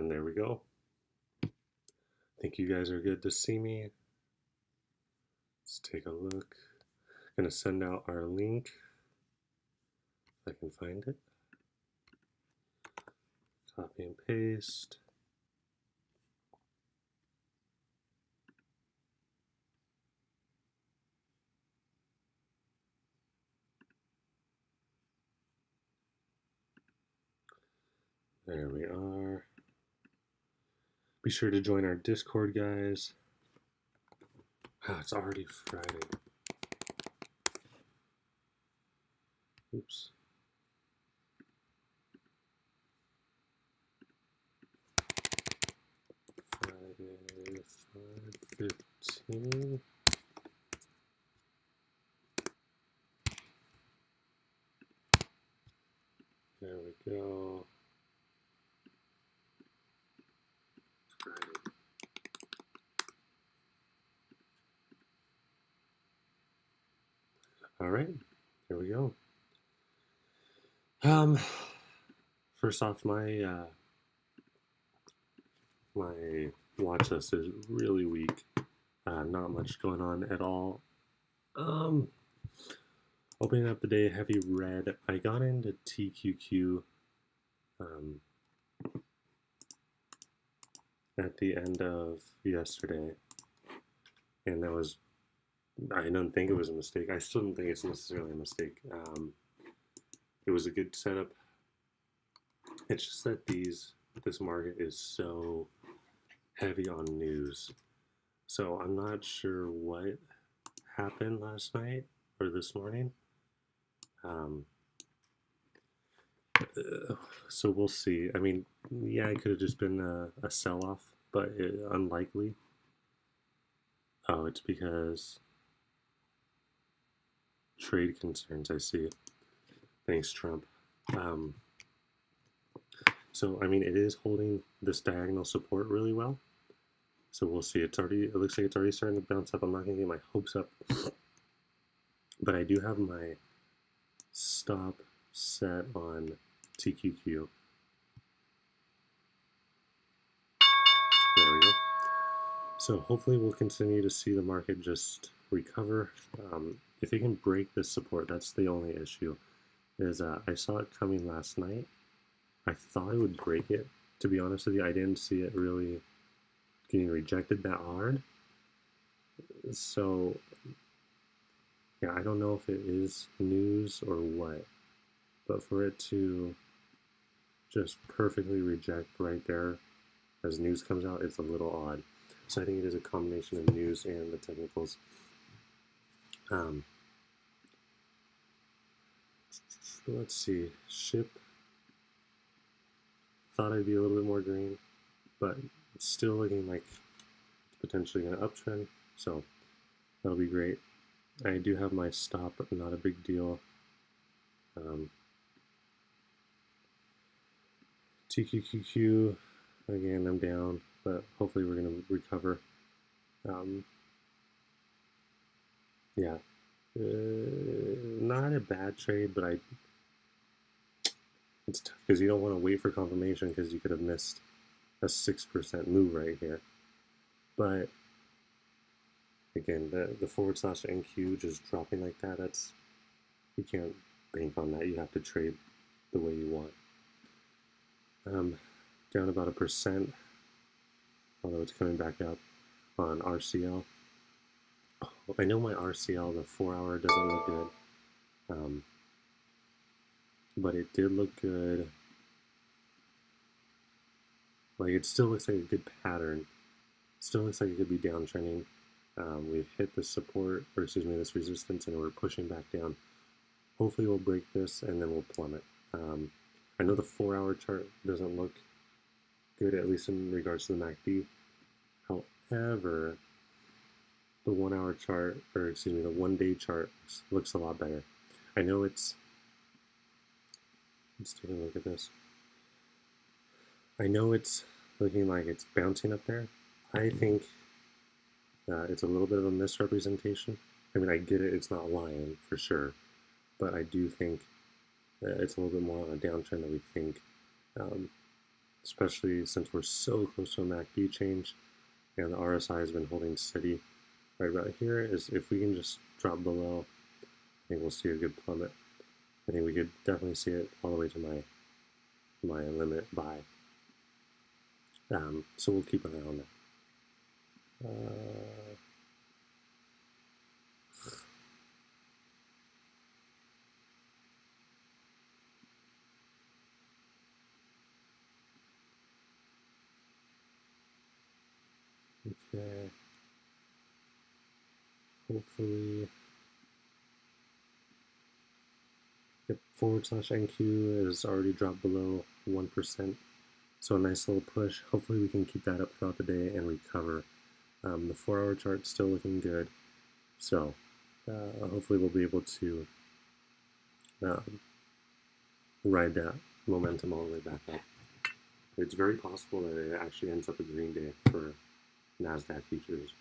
And there we go. Think you guys are good to see me. Let's take a look. I'm gonna send out our link if I can find it. Copy and paste. There we are. Be sure to join our Discord, guys. It's already Friday. Oops. Friday, 5:15. There we go. Friday. All right, here we go. First off, my watch list is really weak. Not much going on at all. Opening up the day, heavy red. I got into TQQ at the end of yesterday, and that was, I don't think it was a mistake. I still don't think it's necessarily a mistake. It was a good setup. It's just that this market is so heavy on news. So I'm not sure what happened last night or this morning. So we'll see. I mean, yeah, it could have just been a sell-off, but unlikely. Oh, it's because trade concerns, I see. Thanks, Trump. So, I mean, it is holding this diagonal support really well. So we'll see. It looks like it's already starting to bounce up. I'm not going to get my hopes up. But I do have my stop set on TQQ. There we go. So hopefully we'll continue to see the market just recover. If it can break this support, that's the only issue. Is I saw it coming last night. I thought it would break it. To be honest with you, I didn't see it really getting rejected that hard. So yeah, I don't know if it is news or what, but for it to just perfectly reject right there as news comes out, it's a little odd. So I think it is a combination of news and the technicals. Let's see, ship. Thought I'd be a little bit more green, but it's still looking like potentially an uptrend, so that'll be great. I do have my stop, but not a big deal. TQQQ, again, I'm down, but hopefully we're going to recover. Yeah, not a bad trade, but it's tough because you don't want to wait for confirmation because you could have missed a 6% move right here. But again, the forward slash NQ just dropping like that, you can't bank on that. You have to trade the way you want. Down about 1%, although it's coming back up on RCL. Oh, I know my RCL, the 4-hour, doesn't look good, but it did look good. Like, it still looks like a good pattern. Still looks like it could be downtrending. We've hit the support, or excuse me, this resistance, and we're pushing back down. Hopefully we'll break this, and then we'll plummet. I know the 4-hour chart doesn't look good, at least in regards to the MACD. However, the 1-hour chart, or excuse me, the 1-day chart looks a lot better. I know let's take a look at this. I know it's looking like it's bouncing up there. I think it's a little bit of a misrepresentation. I mean, I get it, it's not lying for sure, but I do think it's a little bit more on a downtrend than we think. especially since we're so close to a MACD change and the RSI has been holding steady right about here. Is if we can just drop below, I think we'll see a good plummet. I think we could definitely see it all the way to my limit buy. So we'll keep an eye on that. Okay. Hopefully. Yep, /NQ is already dropped below 1%. So a nice little push. Hopefully we can keep that up throughout the day and recover. The 4-hour chart's still looking good. So hopefully we'll be able to ride that momentum all the way back up. It's very possible that it actually ends up a green day for NASDAQ futures.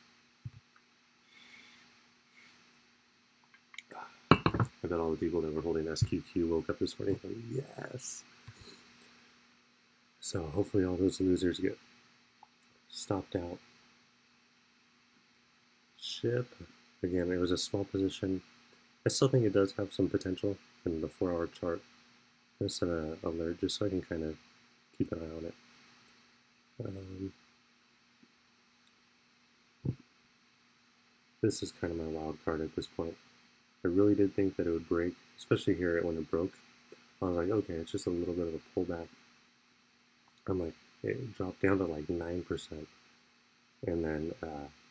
I bet all the people that were holding SQQ woke up this morning going, yes. So hopefully all those losers get stopped out. SHIB, again, it was a small position. I still think it does have some potential in the 4-hour chart. I'm going to set an alert just so I can kind of keep an eye on it. This is kind of my wild card at this point. I really did think that it would break, especially here when it broke. I was like, okay, it's just a little bit of a pullback. I'm like, it dropped down to like 9%. And then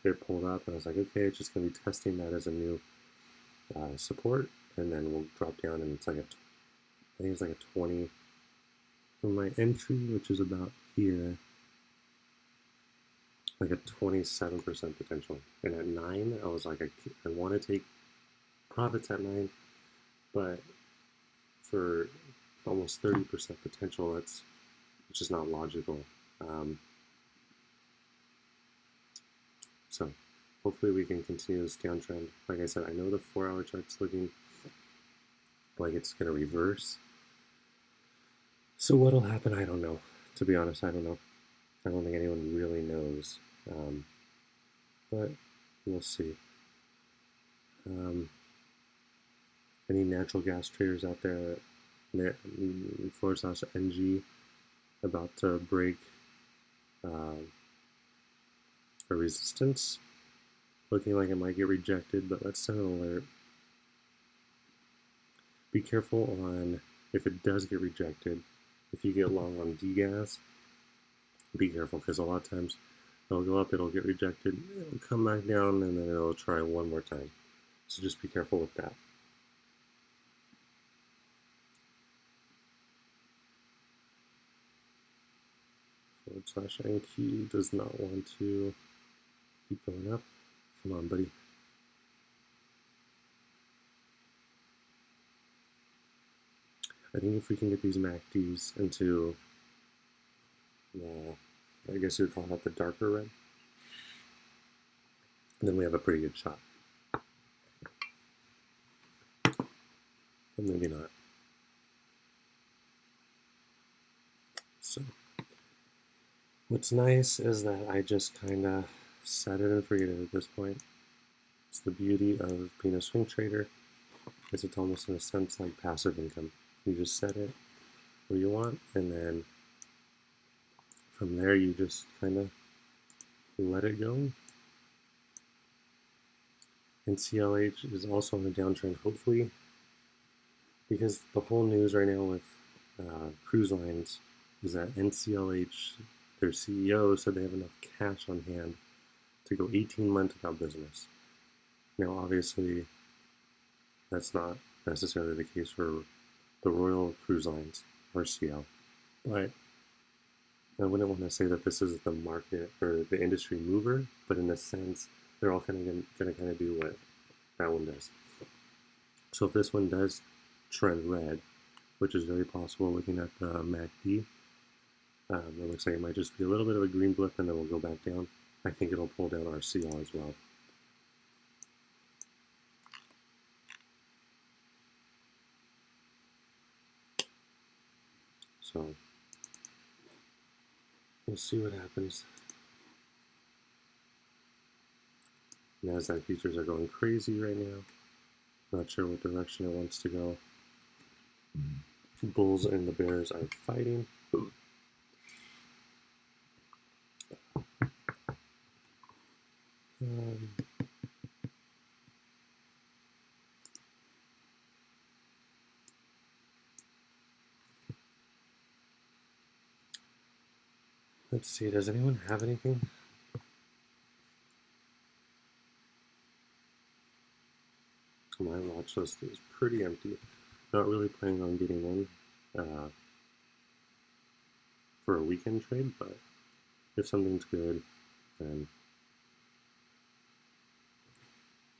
it pulled up, and I was like, okay, it's just going to be testing that as a new support. And then we'll drop down, and it's like I think it's like a 20 from my entry, which is about here, like a 27% potential. And at 9, I was like, I want to take profits at 9, but for almost 30% potential, it's just not logical. So hopefully we can continue this downtrend. Like I said, I know the 4-hour chart's looking like it's going to reverse. So what'll happen, I don't know. To be honest, I don't know. I don't think anyone really knows. But we'll see. Any natural gas traders out there, /NG, about to break a resistance, looking like it might get rejected, but let's set an alert. Be careful on if it does get rejected. If you get long on DGAS, be careful, because a lot of times it'll go up, it'll get rejected, it'll come back down, and then it'll try one more time. So just be careful with that. /NQ does not want to keep going up. Come on, buddy. I think if we can get these MACDs into, I guess you would call that the darker red, then we have a pretty good shot. But maybe not. So what's nice is that I just kind of set it and forget it at this point. It's the beauty of being a swing trader, is it's almost in a sense like passive income. You just set it where you want, and then from there you just kind of let it go. NCLH is also on a downtrend, hopefully, because the whole news right now with cruise lines is that NCLH, their CEO, said they have enough cash on hand to go 18 months without business. Now, obviously, that's not necessarily the case for the Royal Cruise Lines, RCL, but I wouldn't want to say that this is the market or the industry mover, but in a sense, they're all kind of going to kind of do what that one does. So if this one does trend red, which is very possible looking at the MACD, it looks like it might just be a little bit of a green blip and then we'll go back down. I think it'll pull down RCL as well. So We'll see what happens. NASDAQ futures are going crazy right now. Not sure what direction it wants to go. Bulls and the bears are fighting. Let's see, does anyone have anything? My watch list is pretty empty. Not really planning on getting in for a weekend trade, but if something's good, then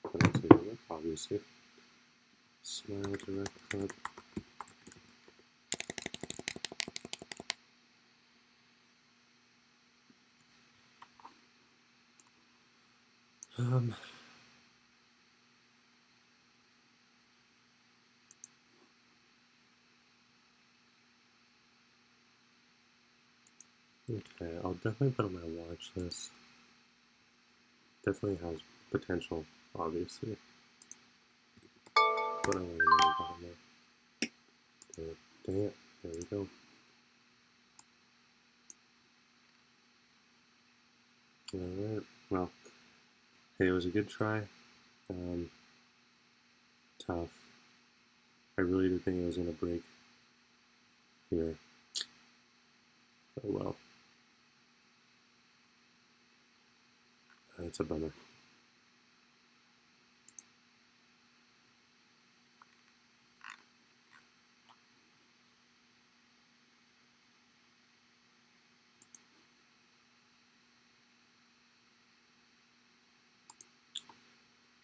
I'll take a look, obviously. Smile Direct Club. Okay, I'll definitely put on my watch list. Definitely has potential, obviously. But I want to know about it. Dang it, there we go. Alright, well, hey, it was a good try. Tough. I really did think it was going to break here. Oh well. That's a bummer. I'm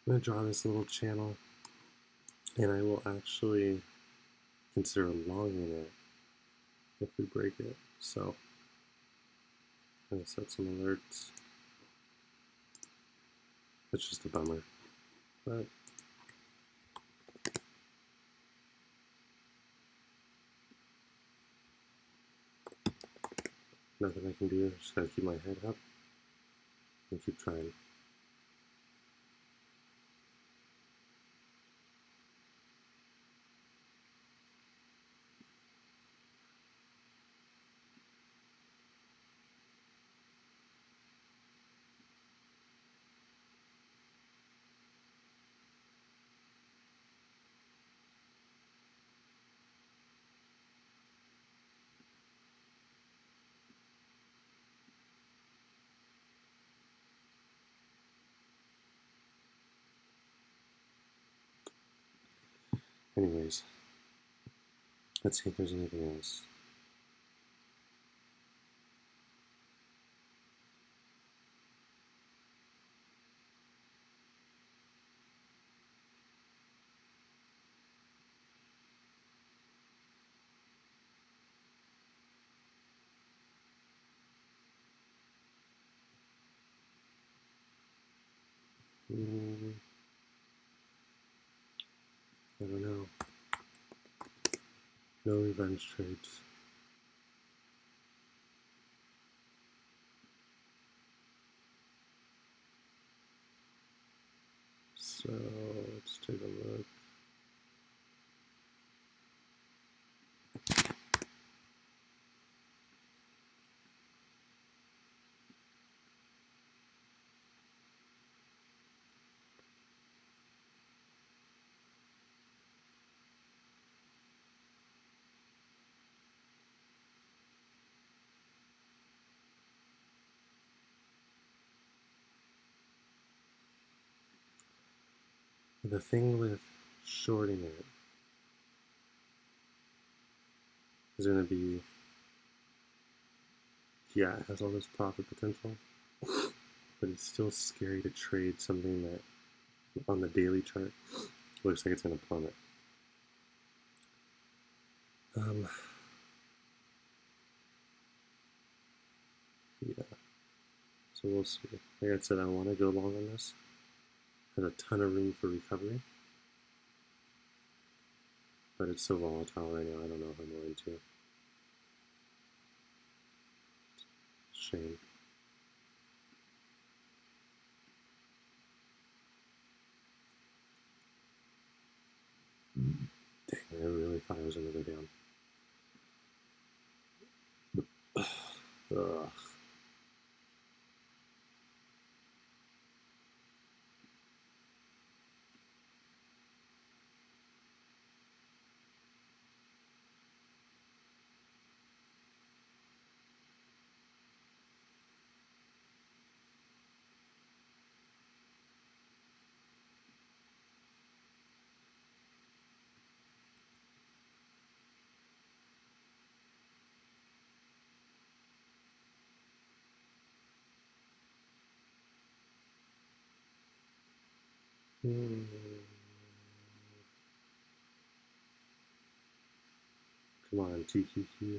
going to draw this little channel, and I will actually consider longing it if we break it. So, I'm going to set some alerts. It's just a bummer, but nothing I can do. Just gotta keep my head up and keep trying. Anyways, let's see if there's anything else. I don't know. No revenge trades. So let's take a look. The thing with shorting it is going to be, yeah, it has all this profit potential, but it's still scary to trade something that on the daily chart looks like it's going to plummet. Yeah, so we'll see. Like I said, I want to go long on this. Has a ton of room for recovery, but it's so volatile right now, I don't know if I'm going to. chain. Dang, I really thought I was going to go down. Ugh. Come on, TQQ.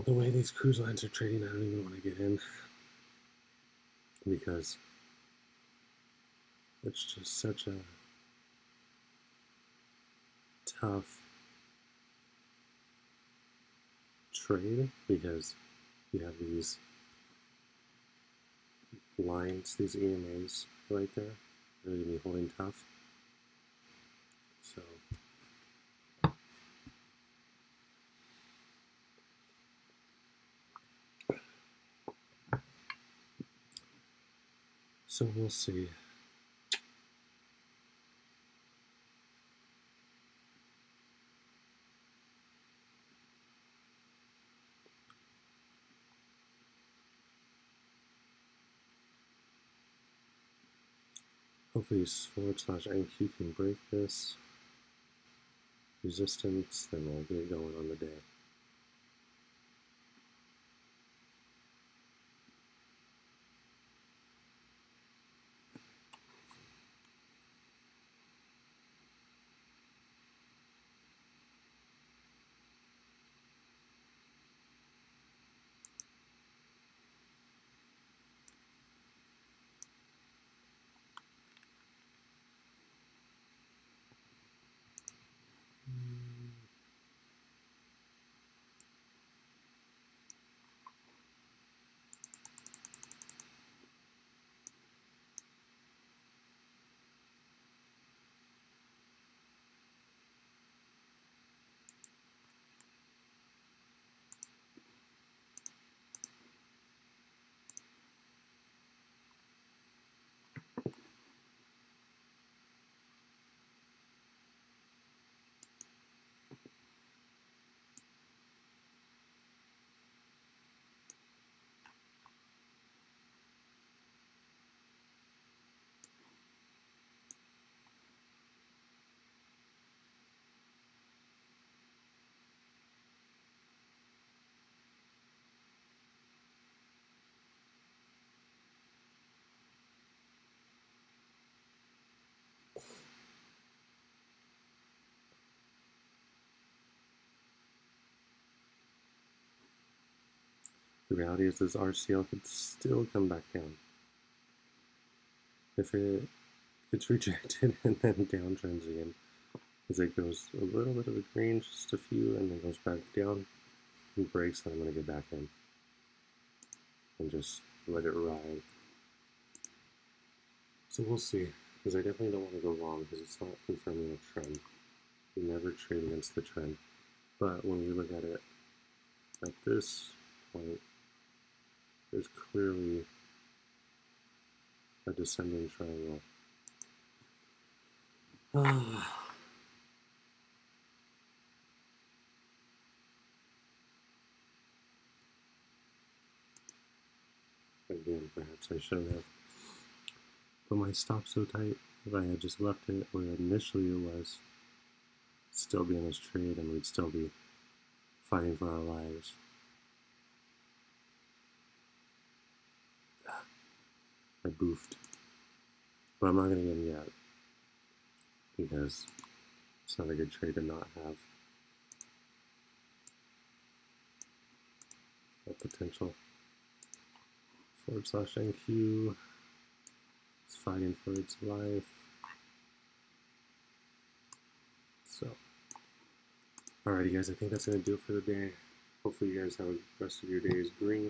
The way these cruise lines are trading, I don't even want to get in because it's just such a tough trade because you have these lines, these EMAs right there. They're going to be holding tough. So we'll see. Hopefully /NQ can break this resistance, then we'll get going on the day. The reality is this RCL could still come back down. If it gets rejected and then downtrends again, as it goes a little bit of a green, just a few, and then goes back down and breaks, then I'm going to get back in and just let it ride. So we'll see, because I definitely don't want to go long because it's not confirming a trend. We never trade against the trend. But when we look at it at this point, there's clearly a descending triangle. Again, perhaps I shouldn't have. But my stop's so tight, if I had just left it where initially it was, still be in this trade and we'd still be fighting for our lives. I boofed. But I'm not going to get him yet, because it's not a good trade to not have that potential. /NQ. It's fighting for its life. So, alrighty guys, I think that's going to do it for the day. Hopefully you guys have the rest of your days green.